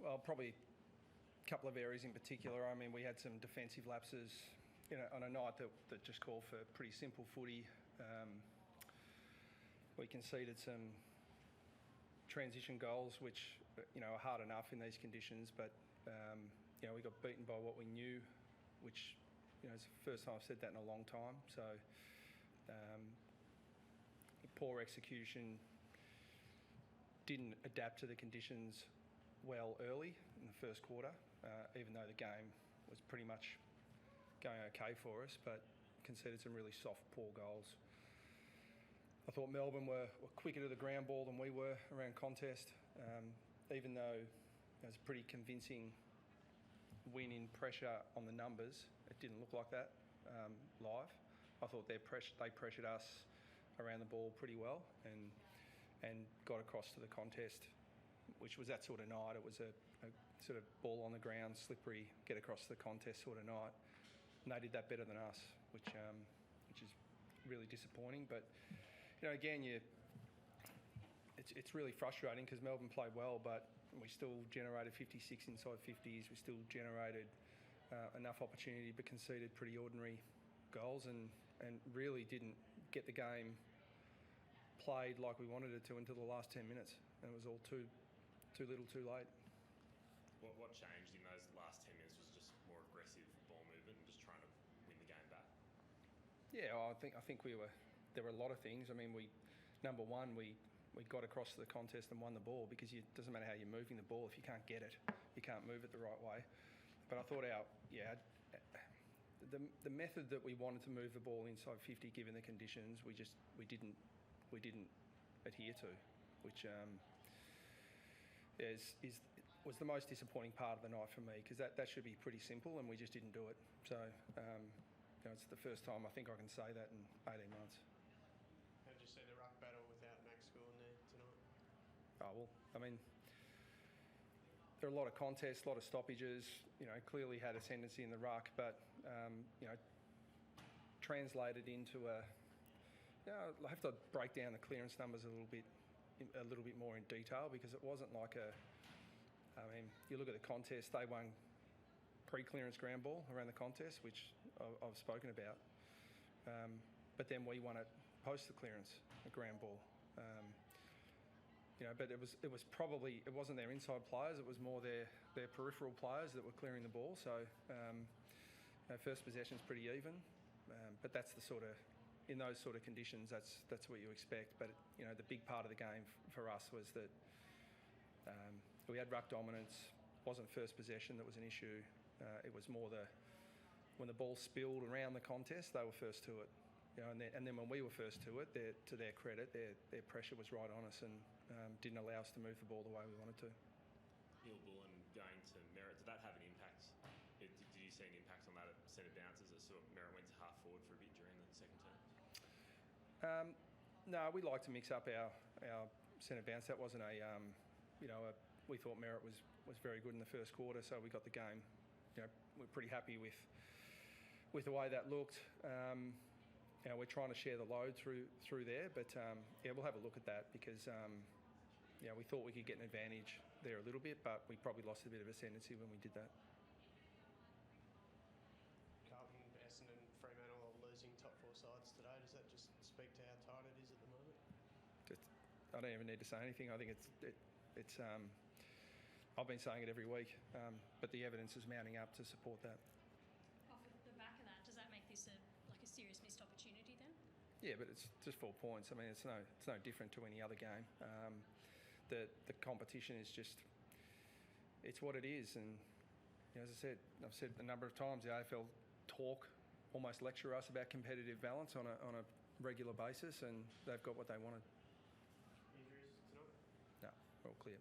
Well, probably a couple of areas in particular. I mean, we had some defensive lapses, on a night that just called for pretty simple footy. We conceded some transition goals, which are hard enough in these conditions, but we got beaten by what we knew, which it's the first time I've said that in a long time. So poor execution, didn't adapt to the conditions well early in the first quarter, even though the game was pretty much going okay for us, but conceded some really soft, poor goals. I thought Melbourne were quicker to the ground ball than we were around contest, even though it was a pretty convincing win in pressure on the numbers. It didn't look like that live. I thought they pressured us around the ball pretty well and got across to the contest, which was that sort of night. It was a sort of ball on the ground, slippery, get across the contest sort of night. And they did that better than us, which is really disappointing. But again, it's really frustrating because Melbourne played well, but we still generated 56 inside 50s. We still generated enough opportunity, but conceded pretty ordinary goals and really didn't get the game played like we wanted it to until the last 10 minutes. And it was all too little, too late. What changed in those last 10 minutes was just more aggressive ball movement and just trying to win the game back? Yeah, I think there were a lot of things. I mean, number one, we got across to the contest and won the ball because it doesn't matter how you're moving the ball. If you can't get it, you can't move it the right way. But I thought the method that we wanted to move the ball inside 50, given the conditions, we didn't adhere to, which was the most disappointing part of the night for me, because that should be pretty simple and we just didn't do it. So it's the first time I think I can say that in 18 months. How did you see the ruck battle without Max scoring there tonight? Oh, well, I mean, there are a lot of contests, a lot of stoppages, clearly had ascendancy in the ruck, but, translated into I have to break down the clearance numbers a little bit more in detail, because it wasn't like you look at the contest, they won pre-clearance ground ball around the contest, which I've spoken about, but then we won it post the clearance, the ground ball. But it wasn't their inside players, it was more their peripheral players that were clearing the ball. So first possession's pretty even, but that's in those sort of conditions, that's what you expect. But the big part of the game for us was that we had ruck dominance. Wasn't first possession that was an issue. It was more when the ball spilled around the contest, they were first to it. And then when we were first to it, to their credit, their pressure was right on us and didn't allow us to move the ball the way we wanted to. Neil Bullen going to Merritt, did that have an impact? Did you see an impact on that at centre bounces? As Merritt went to half forward for a bit during the second term? No, we like to mix up our centre bounce. That wasn't we thought Merritt was very good in the first quarter, so we got the game. We're pretty happy with the way that looked. We're trying to share the load through there, but we'll have a look at that, because we thought we could get an advantage there a little bit, but we probably lost a bit of ascendancy when we did that. Carlton, Essendon, Fremantle are losing top four sides today. Does that just speak to how tight it is at the moment? I don't even need to say anything. I think it's I've been saying it every week, but the evidence is mounting up to support that. Off the back of that, does that make this a serious missed opportunity then? Yeah, but it's just 4 points. I mean, it's no different to any other game. The competition is just, it's what it is. And as I've said a number of times, the AFL almost lecture us about competitive balance on a regular basis, and they've got what they wanted. Injuries tonight? No, we're all clear.